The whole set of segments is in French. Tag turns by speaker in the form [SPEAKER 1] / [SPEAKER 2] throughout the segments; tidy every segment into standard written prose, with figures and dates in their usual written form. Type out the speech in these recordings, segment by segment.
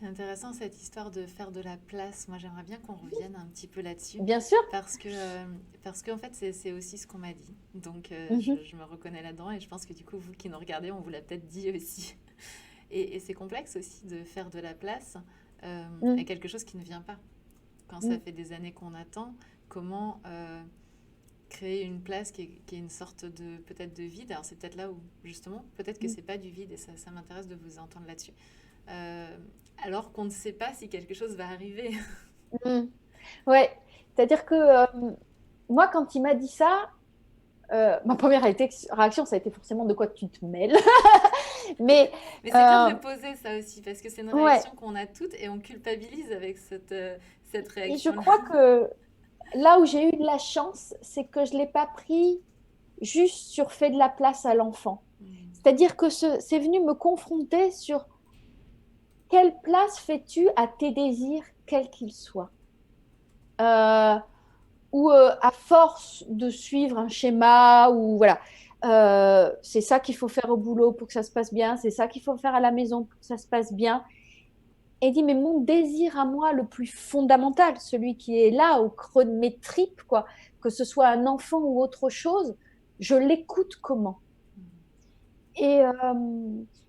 [SPEAKER 1] C'est intéressant cette histoire de faire de la place. Moi, j'aimerais bien qu'on revienne un petit peu là-dessus
[SPEAKER 2] Bien sûr.
[SPEAKER 1] parce que parce qu'en fait, c'est aussi ce qu'on m'a dit. Donc,
[SPEAKER 2] Mhm.
[SPEAKER 1] je me reconnais là-dedans et je pense que du coup, vous qui nous regardez, on vous l'a peut-être dit aussi. Et c'est complexe aussi de faire de la place à
[SPEAKER 2] Mm,
[SPEAKER 1] quelque chose qui ne vient pas. Quand ça
[SPEAKER 2] mm,
[SPEAKER 1] fait des années qu'on attend, comment créer une place qui est une sorte de peut-être de vide. Alors c'est peut-être là où justement, peut-être que
[SPEAKER 2] mm,
[SPEAKER 1] c'est pas du vide et ça m'intéresse de vous entendre là-dessus. Euh, alors qu'on ne sait pas si quelque chose va arriver.
[SPEAKER 2] mm. Ouais, c'est-à-dire que moi, quand il m'a dit ça, ma première réaction, ça a été forcément de quoi tu te mêles. Mais
[SPEAKER 1] Mais c'est bien de
[SPEAKER 2] euh,
[SPEAKER 1] le poser ça aussi parce que c'est une
[SPEAKER 2] ouais,
[SPEAKER 1] réaction qu'on a toutes et on culpabilise avec cette
[SPEAKER 2] et je
[SPEAKER 1] réaction-là.
[SPEAKER 2] crois que là où j'ai eu de la chance, c'est que je ne l'ai pas pris juste sur fait de la place à l'enfant.
[SPEAKER 1] Mm.
[SPEAKER 2] C'est-à-dire que c'est venu me confronter sur quelle place fais-tu à tes désirs, quels qu'ils soient. Euh, ou à force de suivre un schéma, ou voilà, c'est ça qu'il faut faire au boulot pour que ça se passe bien, c'est ça qu'il faut faire à la maison pour que ça se passe bien. Et dit, mais mon désir à moi le plus fondamental, celui qui est là au creux de mes tripes, quoi, que ce soit un enfant ou autre chose, je l'écoute comment? Et, euh,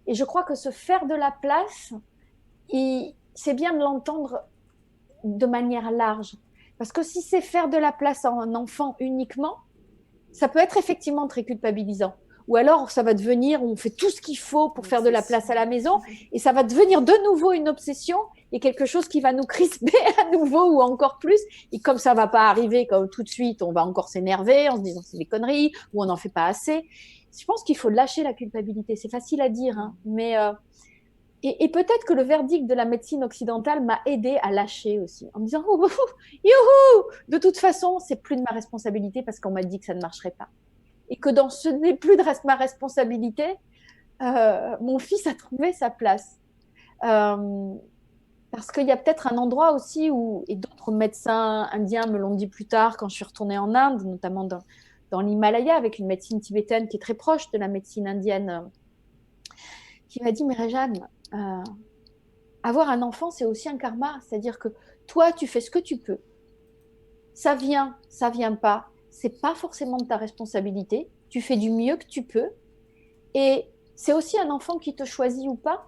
[SPEAKER 2] et je crois que se faire de la place, c'est bien de l'entendre de manière large. Parce que si c'est faire de la place à un enfant uniquement, ça peut être effectivement très culpabilisant. Ou alors, ça va devenir, on fait tout ce qu'il faut pour
[SPEAKER 1] Une
[SPEAKER 2] faire de la
[SPEAKER 1] obsession.
[SPEAKER 2] place à la maison, et ça va devenir de nouveau une obsession et quelque chose qui va nous crisper à nouveau ou encore plus. Et comme ça va pas arriver comme tout de suite, on va encore s'énerver en se disant c'est des conneries ou on n'en fait pas assez. Je pense qu'il faut lâcher la culpabilité. C'est facile à dire, hein,
[SPEAKER 1] Mm.
[SPEAKER 2] mais et peut-être que le verdict de la médecine occidentale m'a aidé à lâcher aussi, en me disant oh, youhou, de toute façon, c'est plus de ma responsabilité parce qu'on m'a dit que ça ne marcherait pas et que dans ce n'est plus de ma responsabilité, mon fils a trouvé sa place. Euh, Parce qu'il y a peut-être un endroit aussi où, et d'autres médecins indiens me l'ont dit plus tard quand je suis retournée en Inde, notamment dans l'Himalaya, avec une médecine tibétaine qui est très proche de la médecine indienne, qui m'a dit, mais Réjeanne, avoir un enfant, c'est aussi un karma. C'est-à-dire que toi, tu fais ce que tu peux. Ça vient pas. C'est pas forcément de ta responsabilité. Tu fais du mieux que tu peux. Et c'est aussi un enfant qui te choisit ou pas.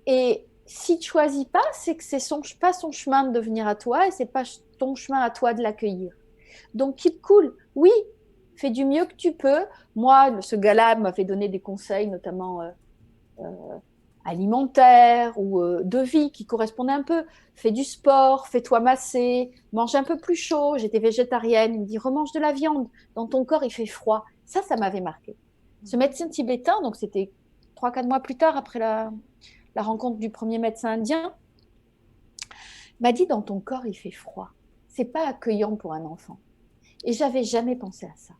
[SPEAKER 2] Et si tu choisis pas, c'est que c'est pas son chemin de venir à toi et c'est pas ton chemin à toi de l'accueillir. Donc keep cool. Oui, fais du mieux que tu peux. Moi, ce gars-là m'a fait donner des conseils, notamment alimentaires ou de vie qui correspondaient un peu. Fais du sport, fais-toi masser, mange un peu plus chaud. J'étais végétarienne. Il me dit remange de la viande. Dans ton corps, il fait froid. Ça m'avait marqué. Ce médecin tibétain, donc c'était 3, 4 mois plus tard après la rencontre du premier médecin indien, m'a dit dans ton corps il fait froid. C'est pas accueillant pour un enfant. Et j'avais jamais pensé à ça.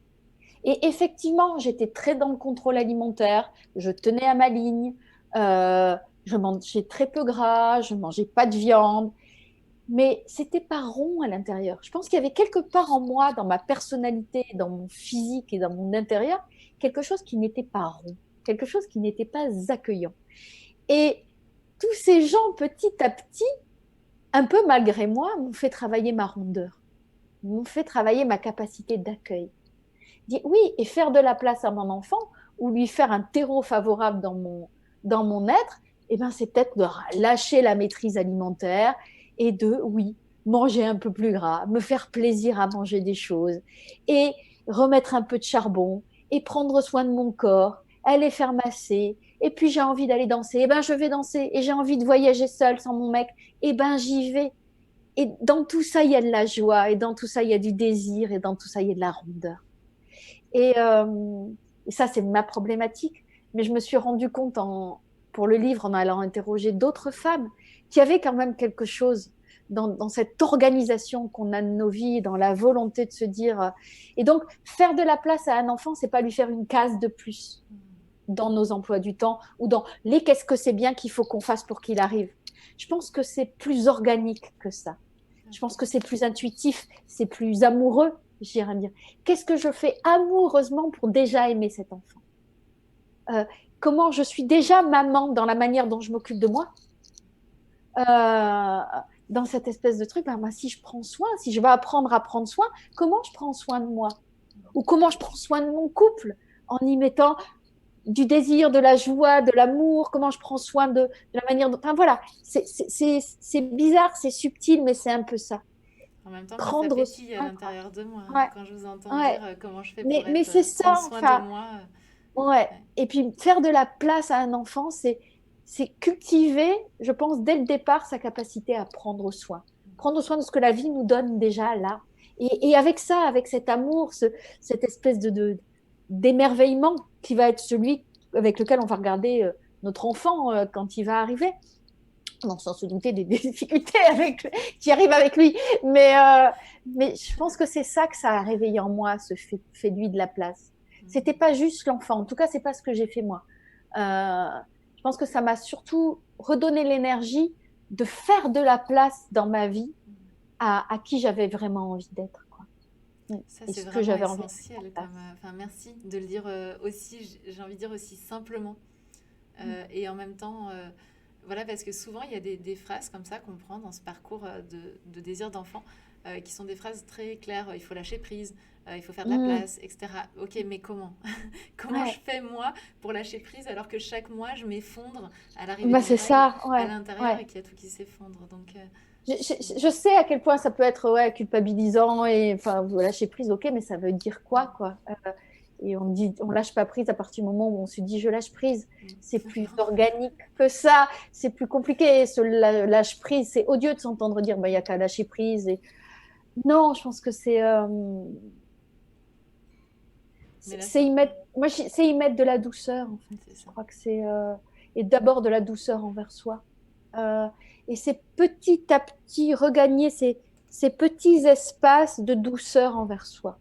[SPEAKER 2] Et effectivement, j'étais très dans le contrôle alimentaire. Je tenais à ma ligne. Euh, je mangeais très peu gras. Je mangeais pas de viande. Mais c'était pas rond à l'intérieur. Je pense qu'il y avait quelque part en moi, dans ma personnalité, dans mon physique et dans mon intérieur, quelque chose qui n'était pas rond, quelque chose qui n'était pas accueillant. Et tous ces gens, petit à petit, un peu malgré moi, m'ont fait travailler ma rondeur, m'ont fait travailler ma capacité d'accueil. Oui, et faire de la place à mon enfant ou lui faire un terreau favorable dans mon être, eh ben, c'est peut-être de lâcher la maîtrise alimentaire et de, oui, manger un peu plus gras, me faire plaisir à manger des choses et remettre un peu de charbon et prendre soin de mon corps, aller faire masser. Et puis j'ai envie d'aller danser, eh ben je vais danser. Et j'ai envie de voyager seule sans mon mec, eh ben j'y vais. Et dans tout ça, il y a de la joie, et dans tout ça, il y a du désir, et dans tout ça, il y a de la rondeur. Et, euh, et ça, c'est ma problématique. Mais je me suis rendu compte pour le livre, en allant interroger d'autres femmes, qui avaient quand même quelque chose dans cette organisation qu'on a de nos vies, dans la volonté de se dire. Et donc, faire de la place à un enfant, c'est pas lui faire une case de plus dans nos emplois du temps ou dans les qu'est-ce que c'est bien qu'il faut qu'on fasse pour qu'il arrive. Je pense que c'est plus organique que ça. Je pense que c'est plus intuitif, c'est plus amoureux, j'irais dire. Qu'est-ce que je fais amoureusement pour déjà aimer cet enfant? euh, Comment je suis déjà maman dans la manière dont je m'occupe de moi? euh, dans cette espèce de truc, ben, moi, si je prends soin, si je vais apprendre à prendre soin, comment je prends soin de moi? Ou comment je prends soin de mon couple en y mettant du désir, de la joie, de l'amour, comment je prends soin de la manière dont... Enfin voilà, c'est bizarre, c'est subtil, mais c'est un peu ça.
[SPEAKER 1] En même temps, moi, ça
[SPEAKER 2] Prendre
[SPEAKER 1] pétille à
[SPEAKER 2] soin, quoi.
[SPEAKER 1] l'intérieur de moi, hein.
[SPEAKER 2] Ouais,
[SPEAKER 1] Quand je vous entends
[SPEAKER 2] ouais.
[SPEAKER 1] dire comment je fais pour
[SPEAKER 2] Mais
[SPEAKER 1] être,
[SPEAKER 2] c'est ça,
[SPEAKER 1] prendre soin de
[SPEAKER 2] enfin,
[SPEAKER 1] moi.
[SPEAKER 2] ouais.
[SPEAKER 1] Ouais.
[SPEAKER 2] Et puis faire de la place à un enfant, c'est cultiver, je pense, dès le départ, sa capacité à prendre soin. Prendre soin de ce que la vie nous donne déjà là. Et avec ça, avec cet amour, cette espèce d'émerveillement qui va être celui avec lequel on va regarder notre enfant quand il va arriver. Non, sans se douter des difficultés qui arrivent avec lui. Mais je pense que c'est ça que ça a réveillé en moi, fait de lui de la place. C'était pas juste l'enfant. En tout cas, c'est pas ce que j'ai fait moi. Je pense que ça m'a surtout redonné l'énergie de faire de la place dans ma vie à qui j'avais vraiment envie d'être, quoi.
[SPEAKER 1] Ça,
[SPEAKER 2] Et
[SPEAKER 1] c'est
[SPEAKER 2] ce que
[SPEAKER 1] vraiment
[SPEAKER 2] j'avais envie de mettre en
[SPEAKER 1] essentiel. Comme,
[SPEAKER 2] place.
[SPEAKER 1] enfin, merci de le dire aussi, j'ai envie de dire aussi simplement. Et en même temps, voilà, parce que souvent, il y a des phrases comme ça qu'on prend dans ce parcours de désir d'enfant, qui sont des phrases très claires. Il faut lâcher prise, il faut faire de la
[SPEAKER 2] Mm.
[SPEAKER 1] place, etc. Ok, mais comment? Comment je
[SPEAKER 2] Ouais,
[SPEAKER 1] fais, moi, pour lâcher prise, alors que chaque mois, je m'effondre à l'arrivée
[SPEAKER 2] bah,
[SPEAKER 1] des
[SPEAKER 2] c'est
[SPEAKER 1] règles
[SPEAKER 2] ça,
[SPEAKER 1] à
[SPEAKER 2] ouais,
[SPEAKER 1] l'intérieur
[SPEAKER 2] ouais.
[SPEAKER 1] et qu'il y a tout qui s'effondre. Donc,
[SPEAKER 2] Je sais à quel point ça peut être ouais, culpabilisant et enfin lâcher prise, ok, mais ça veut dire quoi, quoi? Et on dit, on lâche pas prise à partir du moment où on se dit je lâche prise. C'est plus
[SPEAKER 1] non.
[SPEAKER 2] organique que ça, c'est plus compliqué. Ce lâche prise, c'est odieux de s'entendre dire bah il y a qu'à lâcher prise. Et... Non, je pense que
[SPEAKER 1] Mais là,
[SPEAKER 2] c'est y mettre, moi c'est y mettre de la douceur en fait.
[SPEAKER 1] c'est
[SPEAKER 2] Je
[SPEAKER 1] ça.
[SPEAKER 2] crois que c'est et d'abord de la douceur envers soi. Euh, et c'est petit à petit regagner ces petits espaces de douceur envers soi.